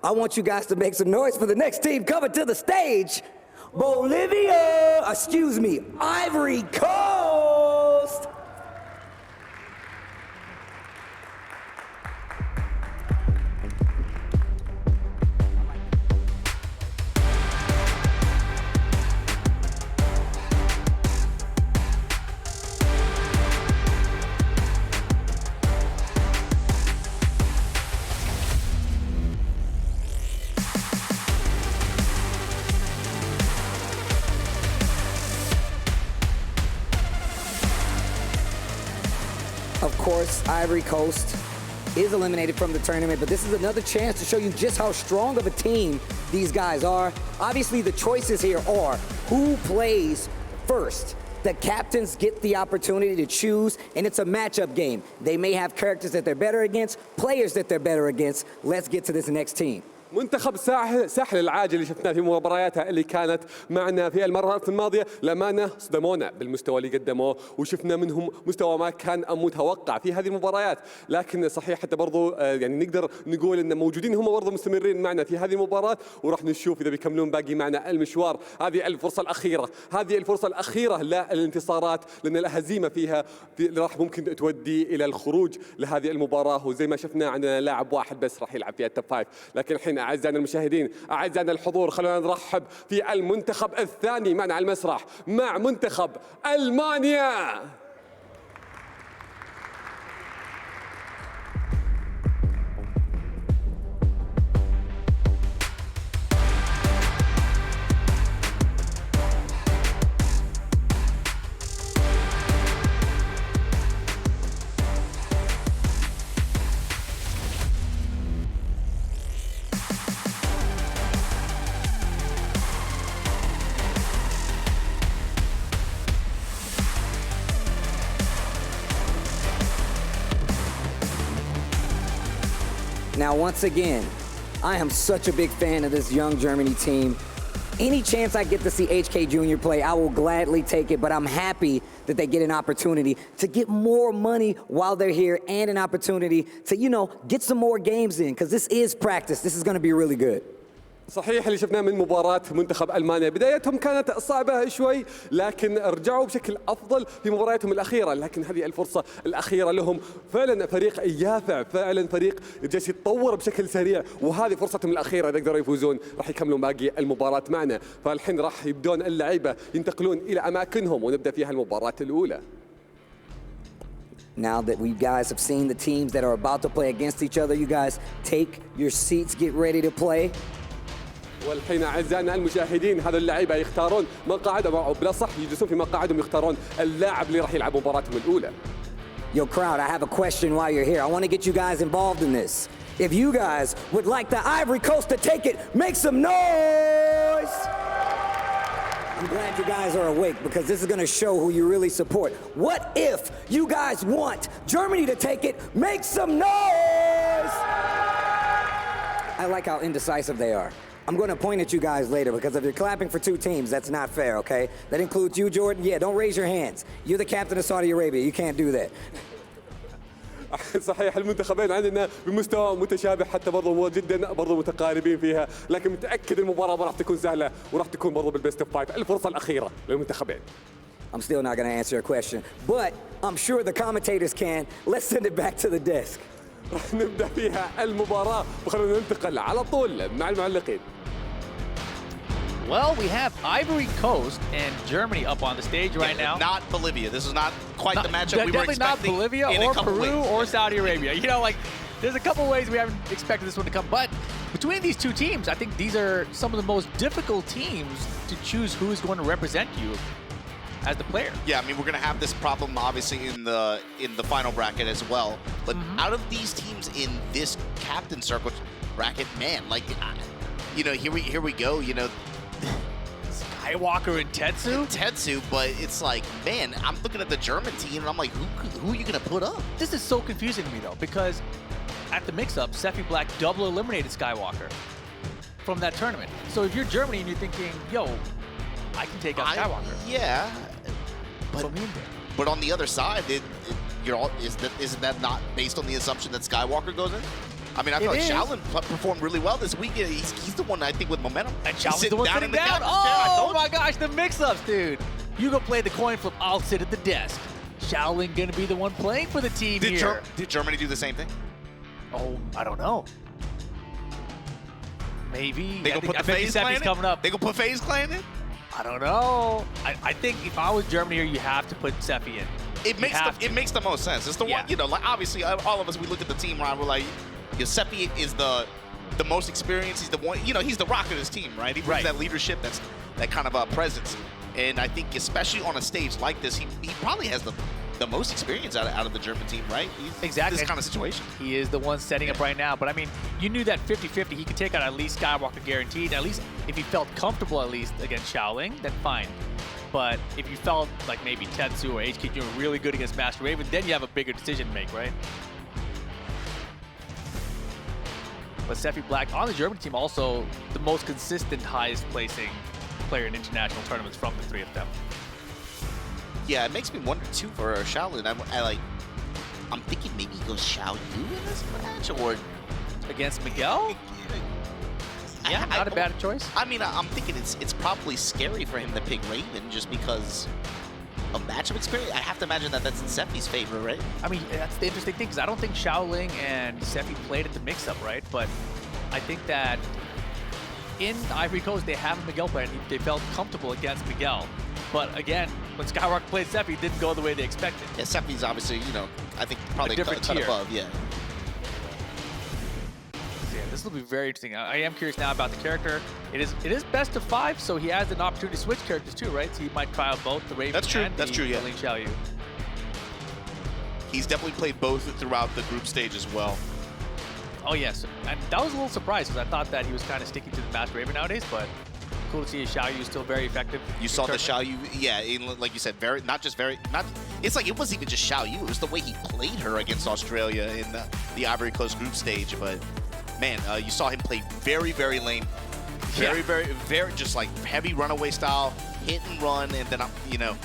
I want you guys to make some noise for the next team coming to the stage. Ivory Coast. Of course, Ivory Coast is eliminated from the tournament, but this is another chance to show you just how strong of a team these guys are. Obviously, the choices here are who plays first. The captains get the opportunity to choose, and it's a matchup game. They may have characters that they're better against, players that they're better against. Let's get to this next team. منتخب ساحل العاج اللي شفناه في مبارياتها اللي كانت معنا في المرات الماضية لمانة صدمونا بالمستوى اللي قدموه وشفنا منهم مستوى ما كان متوقع في هذه المباريات، لكن صحيح حتى برضو يعني نقدر نقول ان موجودين هم برضو مستمرين معنا في هذه المباراة، وراح نشوف اذا بيكملون باقي معنا المشوار. هذه الفرصة الأخيرة للانتصارات، لان الهزيمة فيها راح ممكن تودي الى الخروج لهذه المباراة، وزي ما شفنا عندنا لاعب واحد بس راح يلعب فيها التوب 5. لكن الحين أعزائنا المشاهدين، أعزائنا الحضور، خلونا نرحب في المنتخب الثاني معنا على المسرح مع منتخب ألمانيا. Now, once again, I am such a big fan of this young Germany team. Any chance I get to see HK Jr. play, I will gladly take it, but I'm happy that they get an opportunity to get more money while they're here and an opportunity to, you know, get some more games in, because this is practice. This is going to be really good. صحيح اللي شفناه من مباراة منتخب ألمانيا، بدايتهم كانت صعبة شوي لكن رجعوا بشكل أفضل في مبارياتهم الأخيرة، لكن هذه الفرصة الأخيرة لهم. فعلا فريق يافع، فعلا فريق جالس يتطور بشكل سريع، وهذه فرصتهم الأخيرة إذا قدروا يفوزون راح يكملوا باقي المباراة معنا. فالحين راح يبدون اللعيبة ينتقلون إلى أماكنهم ونبدأ فيها المباراة الأولى. Now that we guys have seen the teams that are about to play against each other, you guys take your seats, get ready to play. والحين أعزائنا المشاهدين، هذا اللعيبة يختارون مقاعدهم، أو بالأصح يجلسون في مقاعدهم يختارون اللاعب اللي راح يلعب مباراتهم الأولى. Yo, crowd, I have a question while you're here. I want to get you guys involved in this. If you guys would like the Ivory Coast to take it, make some noise! I'm glad you guys are awake because this is going to show who you really support. What if you guys want Germany to take it? Make some noise! I like how indecisive they are. I'm going to point at you guys later because if you're clapping for two teams, that's not fair, okay? That includes you, Jordan. Yeah, don't raise your hands. You're the captain of Saudi Arabia. You can't do that. صحيح المنتخبين عندنا بمستوى متشابه، حتى برضه جدا برضه متقاربين فيها، لكن متأكد المباراة ما راح تكون سهلة وراح تكون برضه بالبيست اوف 5. الفرصة الأخيرة للمنتخبين. I'm still not going to answer your question, but I'm sure the commentators can. Let's send it back to the desk. راح نبدأ فيها المباراة وخلونا ننتقل على طول مع المعلقين. Well, we have Ivory Coast and Germany up on the stage right now. Not Bolivia. This is not quite the matchup we were expecting. Definitely not Bolivia or Peru or Saudi Arabia. You know, like, there's a couple ways we haven't expected this one to come. But between these two teams, I think these are some of the most difficult teams to choose who is going to represent you as the player. Yeah, I mean, we're going to have this problem, obviously, in the final bracket as well. But out of these teams in this captain circle bracket, man, like, you know, here we go, you know, Skywalker and Tetsu? But it's like, man, I'm looking at the German team and I'm like, who are you going to put up? This is so confusing to me, though, because at the mix-up, Sephi Black double eliminated Skywalker from that tournament. So if you're Germany and you're thinking, yo, I can take out Skywalker. Yeah. But on the other side, isn't that not based on the assumption that Skywalker goes in? I mean, I feel like Shaolin performed really well this weekend. He's the one, I think, with momentum. And Shaolin's the one sitting down. Oh my gosh, the mix-ups, dude. You go play the coin flip, I'll sit at the desk. Shaolin gonna be the one playing for the team here. Did Germany do the same thing? Oh, I don't know. Maybe. They gonna put the FaZe clan in? Coming up. They gonna put FaZe clan in? I don't know. I think if I was Germany here, you have to put Seppi in. It makes the most sense. It's the one, you know, like obviously all of us, we look at the team, Ryan, we're like, Seppi is the most experienced. He's the one, you know, he's the rock of his team, right? He brings that leadership, that kind of presence. And I think especially on a stage like this, he probably has the most experience out of the German team, right? Exactly. This kind of situation. He is the one setting up right now. But I mean, you knew that 50-50, he could take out at least Skywalker guaranteed. At least if he felt comfortable at least against Xiaoling, then fine. But if you felt like maybe Tetsu or HK doing really good against Master Raven, then you have a bigger decision to make, right? But Seppi Black on the German team also the most consistent, highest placing player in international tournaments from the three of them. Yeah, it makes me wonder too for Shaolin. I'm thinking maybe he goes Xiao Yu in this match or against Miguel. Yeah, not a bad choice. I mean, I'm thinking it's probably scary for him to pick Raven just because of matchup experience. I have to imagine that that's in Seppi's favor, right? I mean, that's the interesting thing because I don't think Xiaoling and Seppi played at the mix-up, right? But I think that in Ivory Coast, they have a Miguel player, and they felt comfortable against Miguel. But again, when Skywalker played Seppi, it didn't go the way they expected. Yeah, Seppi's obviously, you know, I think probably a different cut above, yeah. Yeah, this will be very interesting. I am curious now about the character. It is best of 5, so he has an opportunity to switch characters too, right? So he might try out both the Raven and the Ling Xiaoyu. He's definitely played both throughout the group stage as well. Oh yes, and that was a little surprised because I thought that he was kind of sticking to the Master Raven nowadays, but cool to see his Xiaoyu is still very effective. You saw the Xiaoyu, yeah, like you said, it's like it wasn't even just Xiaoyu, it was the way he played her against Australia in the Ivory Coast group stage, but man, you saw him play very, very lane. Very, just like heavy runaway style, hit and run, and then, you know,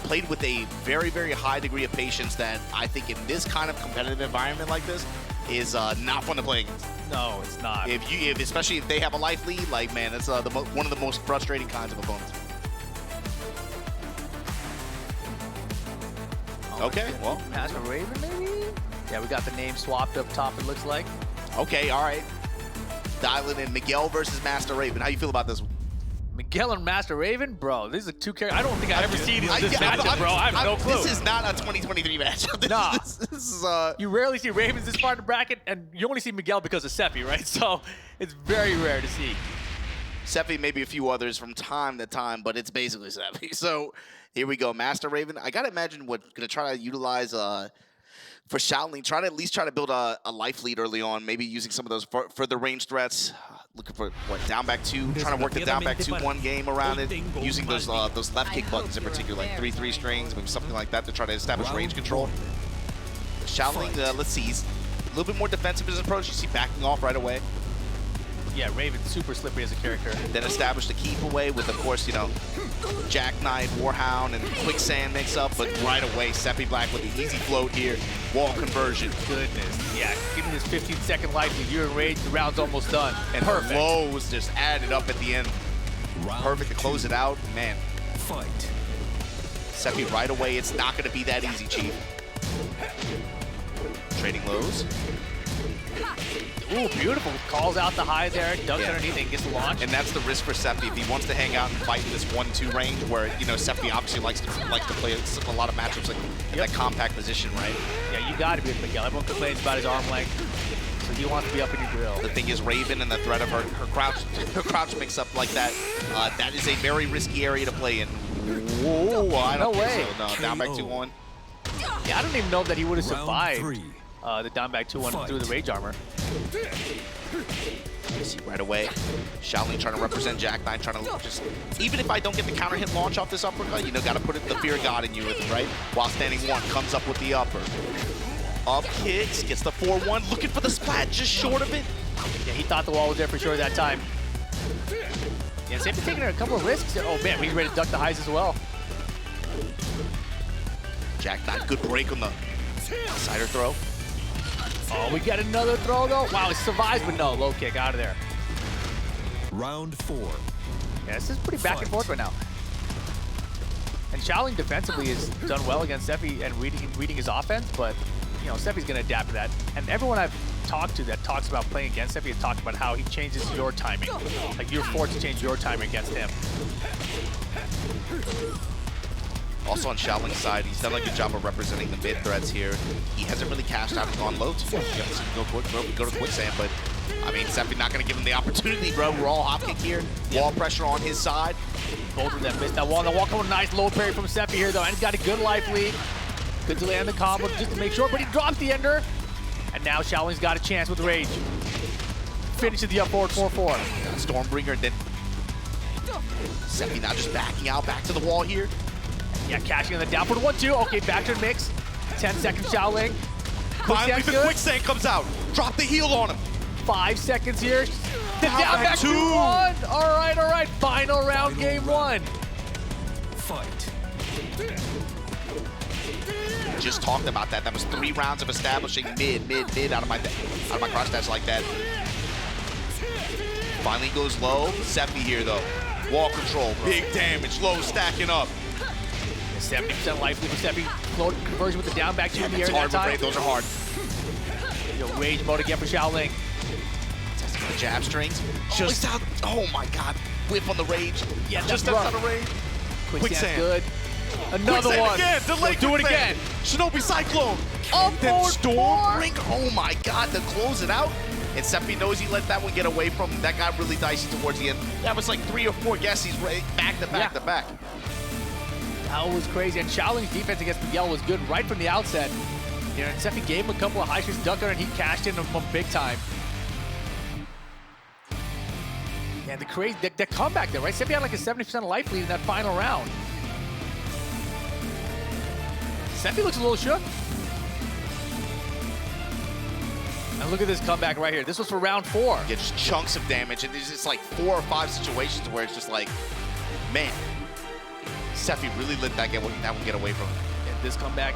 played with a very, very high degree of patience that I think in this kind of competitive environment like this is not fun to play against. No, it's not. Especially if they have a life lead, like, man, it's one of the most frustrating kinds of opponents. Okay, well. Master Raven, maybe? Yeah, we got the name swapped up top, it looks like. Okay, all right. Dialing in Miguel versus Master Raven. How you feel about this one? Miguel and Master Raven? Bro, these are two characters. I don't think I've ever seen this matchup, bro. I have no clue. This is not a 2023 matchup. Nah. This is, you rarely see Ravens this far in the bracket, and you only see Miguel because of Seppi, right? So it's very rare to see. Seppi, maybe a few others from time to time, but it's basically Seppi. So here we go. Master Raven. I got to imagine what going to try to utilize for Shaolin, at least try to build a life lead early on, maybe using some of those further range threats. Looking for, what, down back 2, trying to work the down back 2-1 game around it, using those left kick buttons in particular, like 3-3 strings, maybe something like that to try to establish range control. Shaolin, let's see, he's a little bit more defensive in his approach. You see backing off right away. Yeah, Raven's super slippery as a character. Then established a keep away with, of course, you know, Jackknight, Warhound, and Quicksand mix up, but right away, Seppi Black with the easy float here, wall conversion. Goodness, yeah, give me this 15-second life lead. You're in rage, the round's almost done. And perfect. Lows just added up at the end. Perfect to close it out, man. Fight. Seppi right away, it's not going to be that easy, Chief. Trading lows. Ooh, beautiful. Calls out the high there, ducks underneath and gets the launch. And that's the risk for Seppi. If he wants to hang out and fight in this 1-2 range where, you know, Seppi obviously likes to play a lot of matchups like in that compact position, right? Yeah, you got to be with Miguel. Everyone complains about his arm length, so he wants to be up in your grill. The thing is, Raven and the threat of her crouch mix up like that, that is a very risky area to play in. Whoa, I don't think so. No, down back 2-1. Yeah, I don't even know that he would have survived the down back 2-1 through the rage armor. See right away, Shaolin trying to represent Jackknight, trying to just, even if I don't get the counter hit launch off this uppercut, you know, got to put the fear of God in you with it, right? While standing 1, comes up with the upper. Up kicks, gets the 4-1, looking for the splat, just short of it. Yeah, he thought the wall was there for sure that time. Yeah, Seppi taking a couple of risks. Oh man, he's ready to duck the highs as well. Jackknight, good break on the cider throw. Oh, we get another throw though. Wow, it survives, but no, low kick out of there. Round 4. Yeah, this is pretty back and forth right now. And Shaolin defensively has done well against Sephi and reading his offense, but you know, Sephi's gonna adapt to that. And everyone I've talked to that talks about playing against Sephi has talked about how he changes your timing. Like you're forced to change your timing against him. Also on Shaolin's side, he's done a good job of representing the mid threats here. He hasn't really cashed out and gone low too much. You haven't seen him go to quicksand, but I mean, Sephi not going to give him the opportunity, bro. We're all hop kick here. Wall pressure on his side. Both of them missed that wall. The wall coming, nice low parry from Sephi here though, and he's got a good life lead. Good delay on the combo just to make sure, but he drops the ender. And now Shaolin's got a chance with Rage. Finishes the up forward 4-4. Stormbringer, then Sephi now just backing out, back to the wall here. Yeah, cashing on the downward 1-2. Okay, back to the mix. 10 seconds, Shaolin. Finally, the good. quicksand comes out. Drop the heel on him. 5 seconds here. The Down down back back to 2. 1. All right. Final round, game 1. Fight. Just talked about that. That was 3 rounds of establishing mid out of my cross dash like that. Finally goes low. Sephi here though. Wall control, big damage, low stacking up. 70% life lead for Sephi. Float conversion with the down back 2 in the air It's hard that with time. Ray, those are hard. Yo, rage mode again for Shaolin. Testing the jab strings. Just out. Oh my god. Whip on the rage. Yeah, just that's outside rough. of rage. Quicksand good. Another Quicksand one. again. Delay Do it again. Shinobi Cyclone. Up Then forward Stormbringer. Oh my god, to close it out. And Sephi knows he let that one get away from him. That got really dicey towards the end. That was like 3 or 4 guesses back to back to back. That was crazy. And Shaolin's defense against Miguel was good right from the outset. You know, and Sephi gave him a couple of high shots, ducker, and he cashed in from big time. Yeah, the comeback there, right? Sephi had like a 70% life lead in that final round. Sephi looks a little shook. And look at this comeback right here. This was for round 4. Yeah, just chunks of damage. And there's just like 4 or 5 situations where it's just like, man, Sephi really let that one get away from him. And this comeback,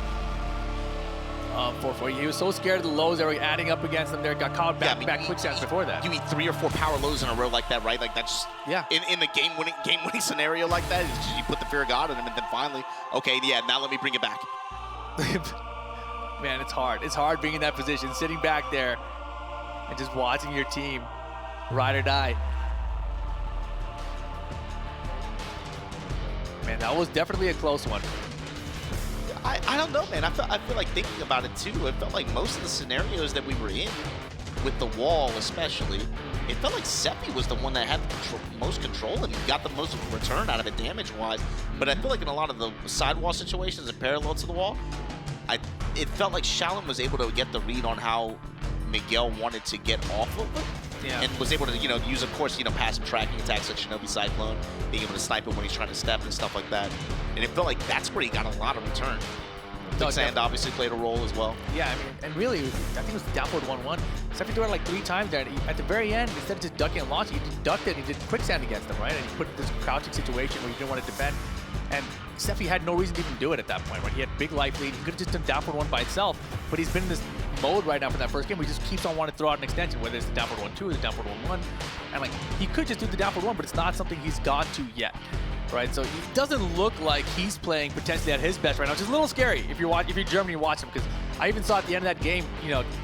4-4. He was so scared of the lows that were adding up against him there. Got caught back quicksands before that. You mean 3 or 4 power lows in a row like that, right? Like that's just, Yeah. In the game winning scenario like that, it's just you put the fear of God in him, and then finally, okay, yeah, now let me bring it back. Man, it's hard. It's hard being in that position, sitting back there and just watching your team ride or die. Man, that was definitely a close one. I don't know, man. I feel like thinking about it too. It felt like most of the scenarios that we were in, with the wall especially, it felt like Sephi was the one that had the most control and got the most return out of it damage-wise. But I feel like in a lot of the sidewall situations and parallel to the wall, it felt like Shaolin was able to get the read on how Miguel wanted to get off of it. Yeah. And was able to, use, of course, passive tracking attacks like Shinobi Cyclone, being able to snipe it when he's trying to step and stuff like that. And it felt like that's where he got a lot of return. Quicksand obviously played a role as well. Yeah, I mean, and really, I think it was downward 1-1. Sephi threw it like 3 times there. And at the very end, instead of just ducking and launching, he just ducked it and he did quicksand against them, right? And he put this crouching situation where he didn't want to defend. And Sephi had no reason to even do it at that point, right? He had big life lead. He could have just done downward 1 by itself, but he's been in this mode right now from that first game where he just keeps on wanting to throw out an extension, whether it's the downward 1-2 or the downward 1-1. And like, he could just do the downward 1, but it's not something he's gone to yet, right? So it doesn't look like he's playing potentially at his best right now, which is a little scary if you're Germany, you watch him, because I even saw at the end of that game,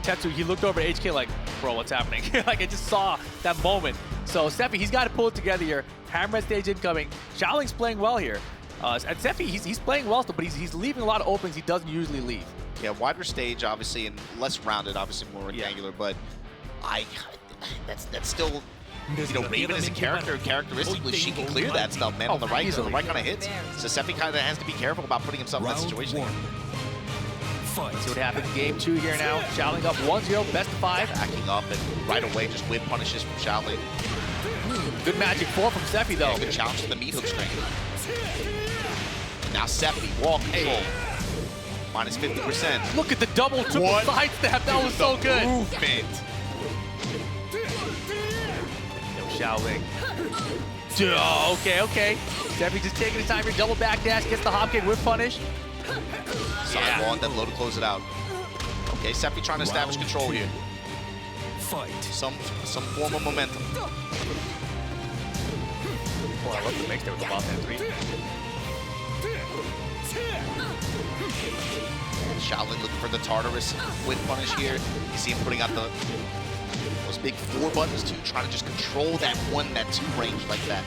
Tetsu, he looked over at HK like, bro, what's happening? Like, I just saw that moment. So Sephi, he's got to pull it together here. Hammerhead stage incoming. Shaoling's playing well here. And Sephi, he's playing well still, but he's leaving a lot of openings he doesn't usually leave. Yeah, wider stage, obviously, and less rounded, obviously more rectangular, but that's still, Raven as a character, characteristically, she can clear that stuff, man, on the right kind of hits. So Sephi kind of has to be careful about putting himself in that situation. Fight. See what happens. Game 2 here now. Shaolin up 1-0, best of 5. Backing up and right away just whip punishes from Shaolin. Good magic 4 from Sephi though. Yeah, good challenge to the meat hook string. Now Sephi, wall control. Minus 50%. Look at the double, triple side step. That was so good. Movement. No Shaolin. Oh, okay. Sephi just taking his time here. Double back dash, gets the hop kick with punish. Side wall and then low to close it out. Okay, Seppi trying to establish Round control 2. here. Fight. Some form of momentum. Oh, I love the mix there with the ball 10-3. Shaolin looking for the Tartarus with punish here. You see him putting out those big 4 buttons too, trying to just control that 1, that 2 range like that.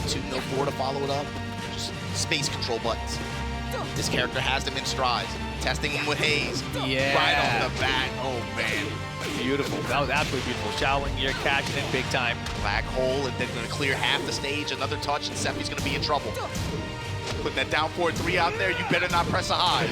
2, no 4 to follow it up. Just space control buttons. This character has them in strides. Testing him with Haze. Yeah. Right off the bat. Oh man. Beautiful. That was absolutely beautiful. Shaolin here catching it big time. Black hole, and then going to clear half the stage. Another touch, and Seppi's going to be in trouble. Putting that down forward 3 out there, you better not press a high.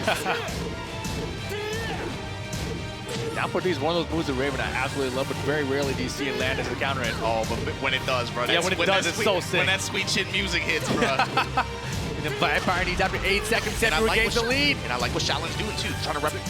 Down 4-3 is one of those moves of Raven I absolutely love, but very rarely do you see it land as a counter hit. Oh, but when it does, bro. Yeah, when it does, it's so sick. When that sweet chin music hits, bro. And then Vampire needs after 8 seconds, Seppi regains the lead. And I like what Shaolin's doing too, trying to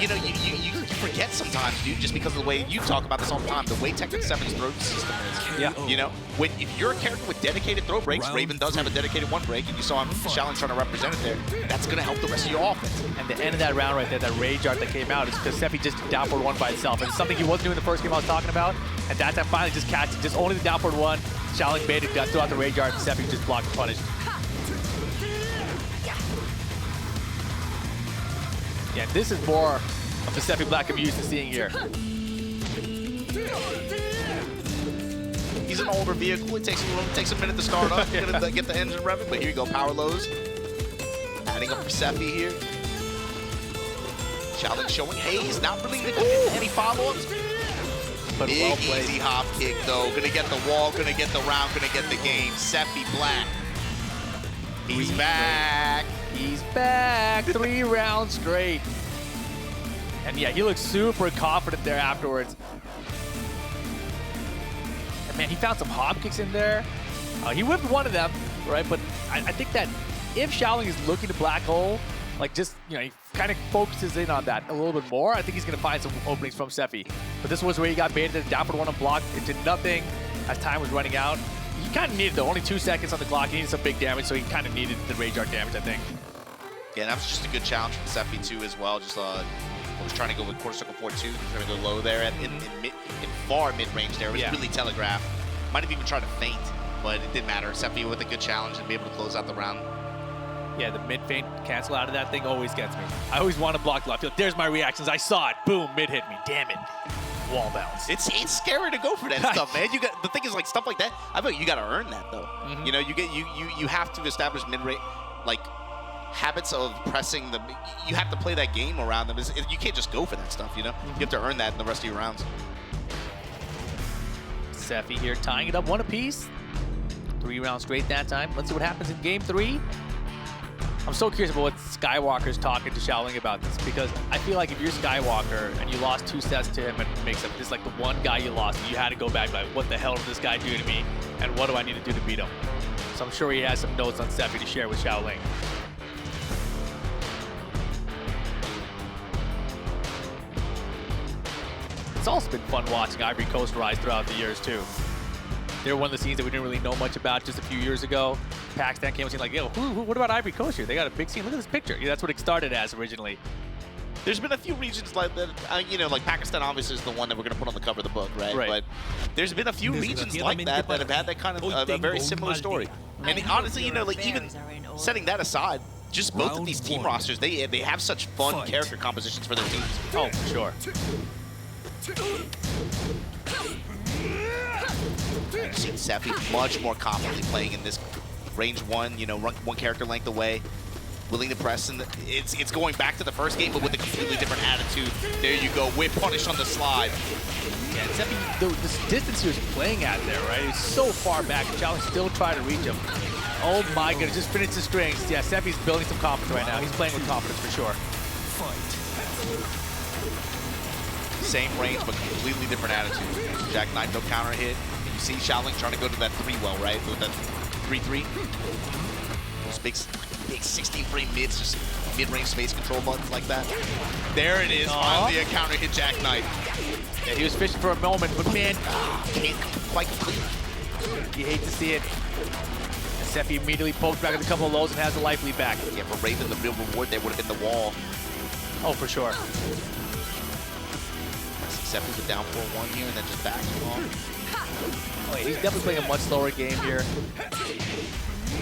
you know, you forget sometimes, dude, just because of the way you talk about this all the time, the way Tekken 7's throw system is. Yeah. You know, if you're a character with dedicated throw breaks, Round Raven does have a dedicated 1 break, and you saw him, Shaolin trying to represent it there. That's going to help the rest of your offense. And the end of that round right there, that rage art that came out, is because Seppi just down forward 1 by itself. And it's something he wasn't doing the first game I was talking about. And that time finally just catched it, just only the down forward 1. Shaolin baited, got throughout the rage art, and Seppi just blocked and punished. Yeah, this is more of the Seppi Black I'm used to seeing here. He's an older vehicle. It takes a minute to start up, get the engine revving. But here you go, power lows. Adding up for Seppi here. Shaolin showing Haze, not really any follow-ups. But Big well played. easy hop kick though. Gonna get the wall, gonna get the round, gonna get the game. Seppi Black. He's back. He's back. 3 rounds straight. And yeah, he looks super confident there afterwards. And man, he found some hop kicks in there. He whipped one of them, right? But I think that if Shaolin is looking to black hole, like just, you know, he kind of focuses in on that a little bit more, I think he's going to find some openings from Seppi. But this was where he got baited, down for 1 on block, it did nothing as time was running out. He kind of needed, though, only 2 seconds on the clock. He needed some big damage, so he kind of needed the rage art damage, I think. Yeah, that was just a good challenge from Seppi too as well. Just was trying to go with quarter circle 4-2, trying to go low there in far mid-range there. It was really telegraphed. Might have even tried to feint, but it didn't matter. Seppi with a good challenge and be able to close out the round. Yeah, the mid-feint cancel out of that thing always gets me. I always want to block the left. There's my reactions. I saw it. Boom, mid hit me. Damn it. Wall bounce. It's scary to go for that stuff, man. The thing is, like, stuff like that, I feel like you got to earn that though. You know, you have to establish mid-range, like, habits of pressing them. You have to play that game around them. You can't just go for that stuff, you know? You have to earn that in the rest of your rounds. Seppi here tying it up 1 apiece. 3 rounds straight that time. Let's see what happens in game 3. I'm so curious about what Skywalker's talking to Shaolin about this, because I feel like if you're Skywalker and you lost 2 sets to him and makes up this like the one guy you lost, and you had to go back like, what the hell did this guy do to me, and what do I need to do to beat him? So I'm sure he has some notes on Seppi to share with Shaolin. It's also been fun watching Ivory Coast rise throughout the years too. They were one of the scenes that we didn't really know much about just a few years ago. Pakistan came and was like, yo, what about Ivory Coast here? They got a big scene. Look at this picture. Yeah, that's what it started as originally. There's been a few regions like that, you know, like Pakistan obviously is the one that we're going to put on the cover of the book, right? But there's been a few regions like that that have had that kind of a very similar story. And honestly, you know, like even setting that aside, just both of these team rosters, they have such fun character compositions for their teams. Oh, for sure. I've seen Seppi much more confidently playing in this range 1, you know, 1 character length away, willing to press, and it's going back to the first game, but with a completely different attitude. There you go, whip punish on the slide. Yeah, Seppi, the distance he was playing at there, right? He was so far back, and Shaolin still tried to reach him. Oh my goodness, just finished the strings. Yeah, Seppi's building some confidence right now. He's playing with confidence for sure. Same range, but completely different attitude. Jackknife, no counter hit. And you see Shaolin trying to go to that 3-well, right? With that 3-3. Those big 16-frame mids, just mid-range space control buttons like that. There it is, finally a counter hit Jackknife. Yeah, he was fishing for a moment, but man, can't quite complete. You hate to see it. And Seppi immediately pokes back with a couple of lows and has the life lead back. Yeah, for Raven, the real reward there would have been the wall. Oh, for sure. Seppi with down 4-1 here and then just back along. Oh, yeah, he's definitely playing a much slower game here.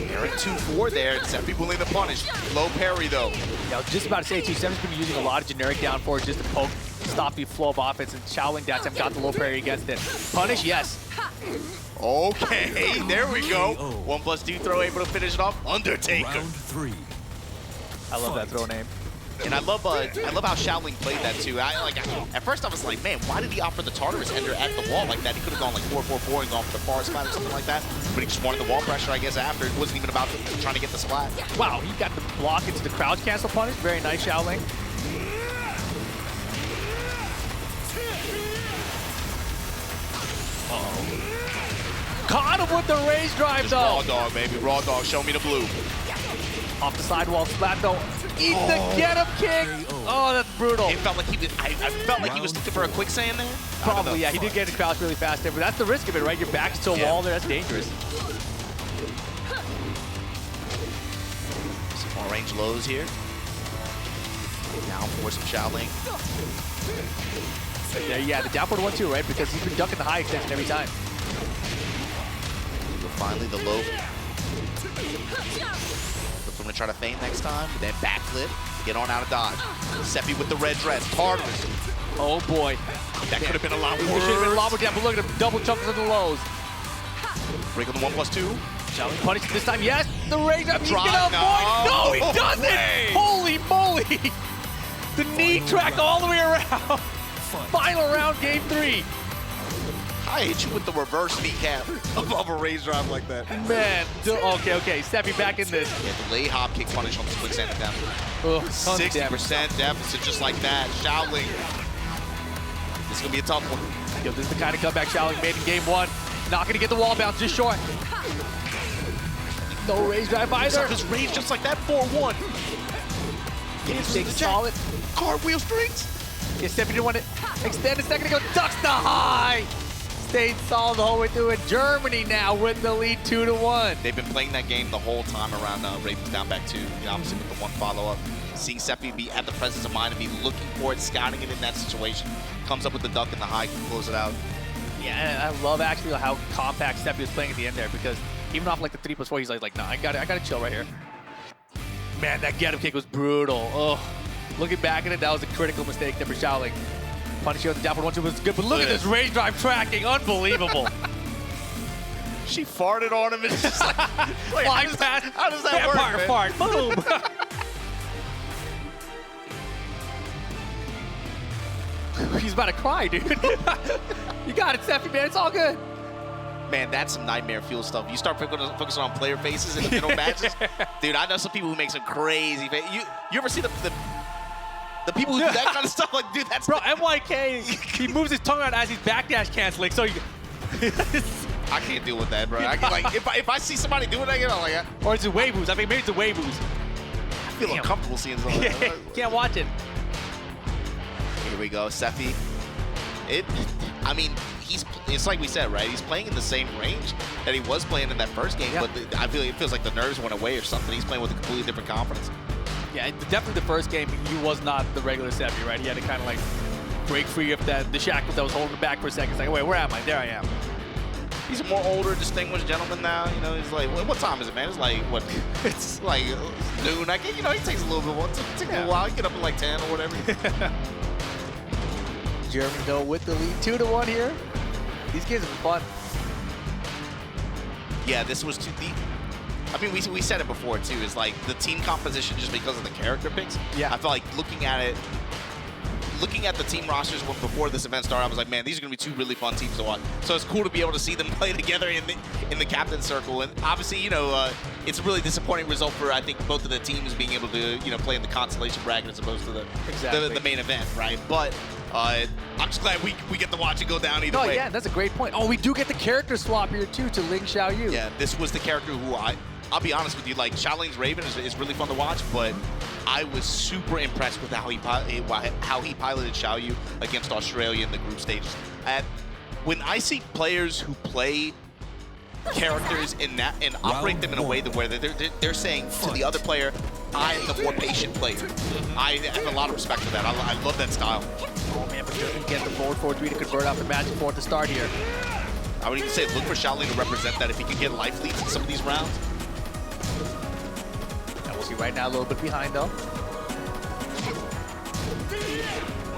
They're at 2-4 there, and Seppi willing to punish. Low parry though. Yeah, I was just about to say too, Seppi's been using a lot of generic down fours just to poke, stop the flow of offense, and Shaolin that time got the low parry against it. Punish, yes. Okay, there we go. 1+2 throw able to finish it off. Undertaker. Round 3. I love that throw name. And I love how Shaolin played that too. At first I was like, man, why did he offer the Tartarus ender at the wall like that? He could have gone like 4-4-4 and gone for the far splat or something like that. But he just wanted the wall pressure, I guess, after. It wasn't even about trying to get the splat. Wow, he got the block into the crouch cancel punish. Very nice, Shaolin. Uh-oh. Caught him with the raise drive, Just though. raw dog, baby. Raw dog. Show me the blue. Off the sidewall splat, though. Eat the get-up kick. Oh, that's brutal. It felt like he was. I felt like he was looking for a quicksand there. Probably, yeah. He did get in crouch really fast there, but that's the risk of it, right? Your back's to a wall there. That's dangerous. Some more range lows here. Down for some Shaolin. Yeah, the down forward 1-2, right? Because he's been ducking the high extension every time. Finally, the low. I'm gonna try to feint next time, then backflip, get on out of dodge. Seppi with the red dress, Tartarus. Oh boy. That could have been a lot It should have been a lot worse. more down, but look at him, double chunks of the lows. Break on the 1+2. Shaolin punish this time, yes. The range up, he's Drive, gonna avoid. No, he no doesn't. way. Holy moly. The knee track all the way around. Final round, game 3. I hit you with the reverse kneecap above a raise drive like that. Man, okay, Seppi back in this. Yeah, the lay hop kick punish on the quicksand down. Oh, 60% deficit just like that. Shaolin. This is gonna be a tough one. Yo, this is the kind of comeback Shaolin made in game 1. Not gonna get the wall bounce, just short. No raise drive either. Just range just like that, 4-1. Staying solid. Cartwheel strings. Yeah, Seppi didn't want to extend a second ago. Ducks the high. Stayed solid the whole way through it. Germany now with the lead 2-1. They've been playing that game the whole time around Ravens down back 2. Obviously with the one follow-up. Seeing Seppi be at the presence of mind and be looking for it, scouting it in that situation. Comes up with the duck and the high, can close it out. Yeah, and I love actually how compact Seppi was playing at the end there, because even off like the 3+4, he's like, nah, I gotta chill right here. Man, that get-up kick was brutal. Oh, looking back at it, that was a critical mistake there for Shaolin. Punish here with the down forward 1-2 was good, but look at this range drive tracking, unbelievable. She farted on him and it's just like, wait, Flying past, how does that work, vampire man? fart, boom. He's about to cry, dude. You got it, Seppi, man. It's all good. Man, that's some nightmare fuel stuff. You start focusing on player faces in the middle matches. Dude, I know some people who make some crazy faces. You ever see the people who do that kind of stuff? Like, dude, that's... Bro, MYK, he moves his tongue out as he's backdash canceling, so you... I can't deal with that, bro. I can, like, if I see somebody doing that, I'm like... Or it's a Weiboos. I mean, maybe it's a Weiboos. I feel uncomfortable seeing something like that. Can't watch it. Here we go, Seppi. I mean, it's like we said, right? He's playing in the same range that he was playing in that first game, but I feel it feels like the nerves went away or something. He's playing with a completely different confidence. Yeah, definitely the first game, he was not the regular Seppi, right? He had to kind of like break free of the shackles that was holding him back for a second. It's like, wait, where am I? There I am. He's a more older, distinguished gentleman now. You know, he's like, what time is it, man? It's like, what? It's like noon. I guess, you know, he takes a little bit more. It takes a little while. He get up at like 10 or whatever. Germany, though, with the lead 2-1 here. These games have been fun. Yeah, this was too deep. I mean, we said it before, too, is like the team composition just because of the character picks. Yeah. I felt like looking at the team rosters before this event started, I was like, man, these are going to be 2 really fun teams to watch. So it's cool to be able to see them play together in the captain's circle. And obviously, you know, it's a really disappointing result for, I think, both of the teams being able to, you know, play in the consolation bracket as opposed to the main event, right? But I'm just glad we get to watch it go down either way. Oh, yeah, that's a great point. Oh, we do get the character swap here, too, to Ling Xiaoyu. Yeah, this was the character who I'll be honest with you, like, Shaolin's Raven is really fun to watch, but I was super impressed with how he piloted Xiaoyu against Australia in the group stages. When I see players who play characters and operate them in a way where they're saying to the other player, I am the more patient player. I have a lot of respect for that. I love that style. Oh man, but doesn't get the forward 4-3 to convert off the magic 4 at the start here. I would even say look for Shaolin to represent that if he can get life leads in some of these rounds. And we'll see right now a little bit behind though.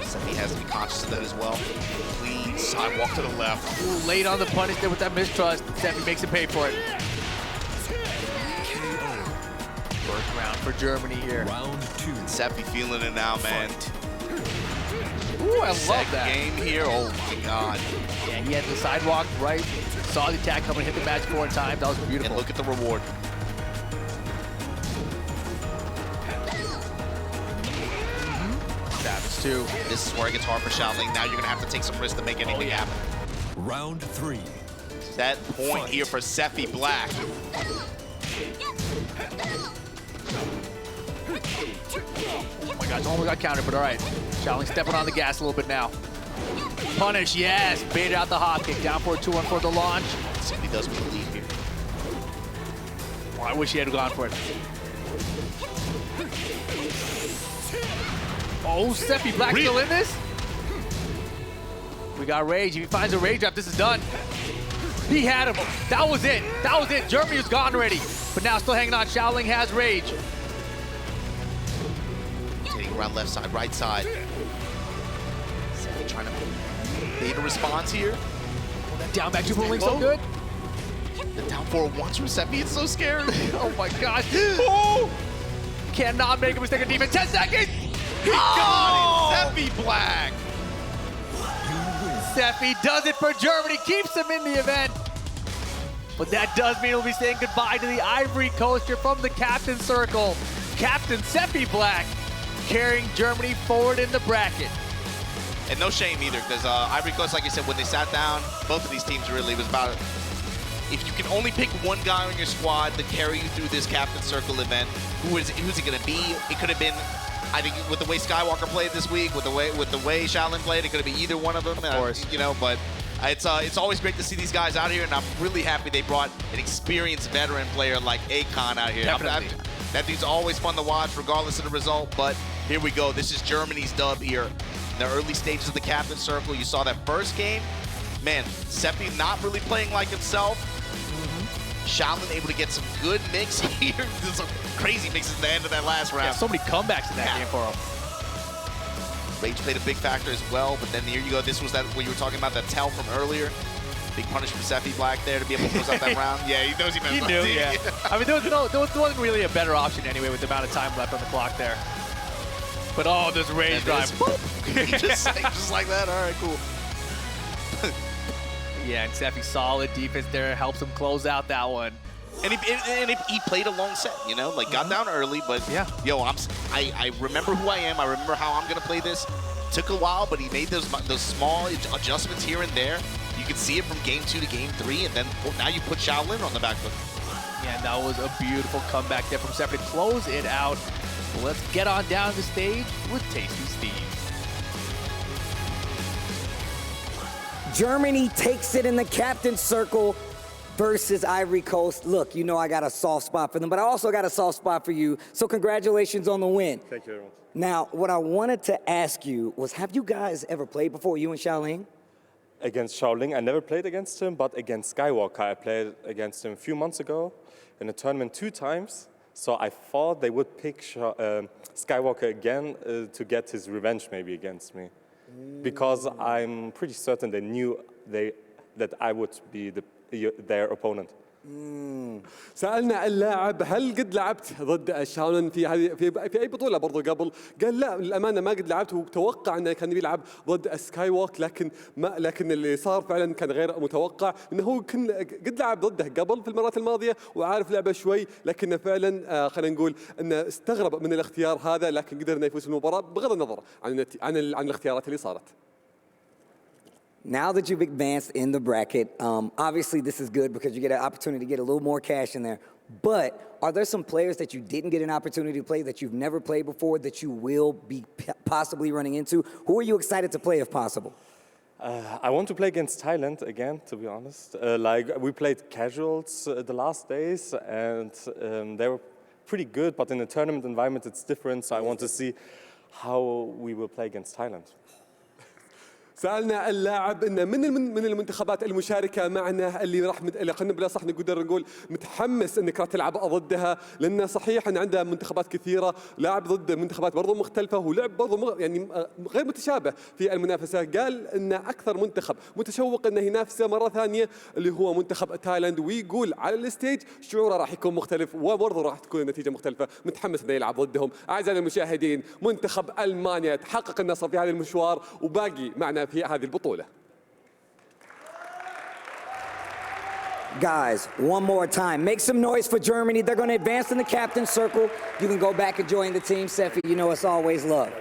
So he has to be conscious of that as well. Clean sidewalk to the left. Ooh, late on the punish there with that mistrust. Seffi makes him pay for it. First round for Germany here. Round 2. Seffi feeling it now, man. Ooh, I love Second that. game here. Oh my God. Yeah, he had the sidewalk right. Saw the attack coming, hit the magic 4 times. That was beautiful. And look at the reward. Savage too. This is where it gets hard for Shaolin. Now you're going to have to take some risks to make anything happen. Round 3. That point here for Seffi Black. Oh my God, almost got countered, but all right. Shaolin stepping on the gas a little bit now. Punish, yes. Baited out the hop kick. Down for a 2-1 for the launch. Seffi does with the lead here. Oh, I wish he had gone for it. Oh, Seffi Black still in this? We got Rage. If he finds a Rage drop, this is done. He had him. That was it. That was it. Germany was gone already. But now still hanging on. Shaolin has Rage. Taking around left side, right side. Seffi trying to bait a response here. Oh, that down back Jubilee so good. The down forward once from Seffi, it's so scary. Oh my gosh. Oh! Cannot make a mistake on defense. 10 seconds. He got it. Seffi Black. Seffi does it for Germany, keeps them in the event. But that does mean we'll be saying goodbye to the Ivory Coast here from the captain circle. Captain Seffi Black carrying Germany forward in the bracket. And no shame either, because Ivory Coast, like you said, when they sat down, both of these teams really was about, if you can only pick one guy on your squad to carry you through this captain circle event, who's it going to be? It could have been, I think, with the way Skywalker played this week, with the way Shaolin played, it could have been either one of them. Of course. You know, but it's always great to see these guys out here, and I'm really happy they brought an experienced veteran player like Akon out here. Definitely. That dude's always fun to watch, regardless of the result. But here we go. This is Germany's dub here. In the early stages of the captain circle, you saw that first game. Man, Seffi not really playing like himself. Shaolin able to get some good mix here. There's some crazy mixes at the end of that last round. Yeah, so many comebacks in that game for him. Rage played a big factor as well, but then here you go. This was that what you were talking about, that tell from earlier. Big punish from Seffi Black there to be able to close out that round. Yeah, he knows he messed up. He knew, yeah. I mean, there wasn't really a better option anyway with the amount of time left on the clock there. But oh, this Rage drive. just like that. All right, cool. Yeah, and Seffi solid defense there, helps him close out that one. And he played a long set, you know, like got down early, but yeah. Yo, I remember who I am. I remember how I'm gonna play this. Took a while, but he made those small adjustments here and there. You could see it from game 2 to game 3, and then now you put Shaolin on the back foot. Yeah, that was a beautiful comeback there from Seffi to close it out. Well, let's get on down the stage with Tasty Steve. Germany takes it in the captain circle versus Ivory Coast. Look, you know I got a soft spot for them, but I also got a soft spot for you. So congratulations on the win. Thank you very much. Now, what I wanted to ask you was, have you guys ever played before, you and Shaolin? Against Shaolin, I never played against him, but against Skywalker, I played against him a few months ago in a tournament 2 times. So I thought they would pick Skywalker again to get his revenge maybe against me. Because I'm pretty certain they knew that I would be their opponent. سألنا اللاعب هل قد لعبت ضد شاولن في أي بطولة برضو قبل؟ قال لا للأمانة ما قد لعبت، وتوقع أنه كان بيلعب ضد سكاي ووك، لكن اللي صار فعلا كان غير متوقع، أنه هو قد لعب ضده قبل في المرات الماضية وعارف لعبه شوي، لكنه فعلا خلينا نقول أنه استغرب من الاختيار هذا، لكن قدر أنه يفوز المباراة بغض النظر عن الاختيارات اللي صارت. Now that you've advanced in the bracket, obviously this is good because you get an opportunity to get a little more cash in there. But are there some players that you didn't get an opportunity to play that you've never played before that you will be possibly running into? Who are you excited to play if possible? I want to play against Thailand again, to be honest. Like we played casuals the last days, and they were pretty good, but in a tournament environment it's different. So I want to see how we will play against Thailand. سألنا اللاعب إن من المنتخبات المشاركة معنا اللي خلينا بلا صح نقدر نقول متحمس إنك راح تلعب ضدها، لأن صحيح إن عنده منتخبات كثيرة، لاعب ضد منتخبات برضو مختلفة ولعب برضو يعني غير متشابه في المنافسة. قال إن أكثر منتخب متشوق إنه ينافسه مرة ثانية اللي هو منتخب تايلاند، ويقول على الستيج شعوره راح يكون مختلف وبرضو راح تكون النتيجة مختلفة، متحمس إنه يلعب ضدهم. أعزائنا المشاهدين، منتخب ألمانيا تحقق النصر في هذا المشوار وباقي معنا في هذه البطولة. Guys, one more time. Make some noise for Germany. They're going to advance in the captain's circle. You can go back and join the team. Sefi, you know it's always love.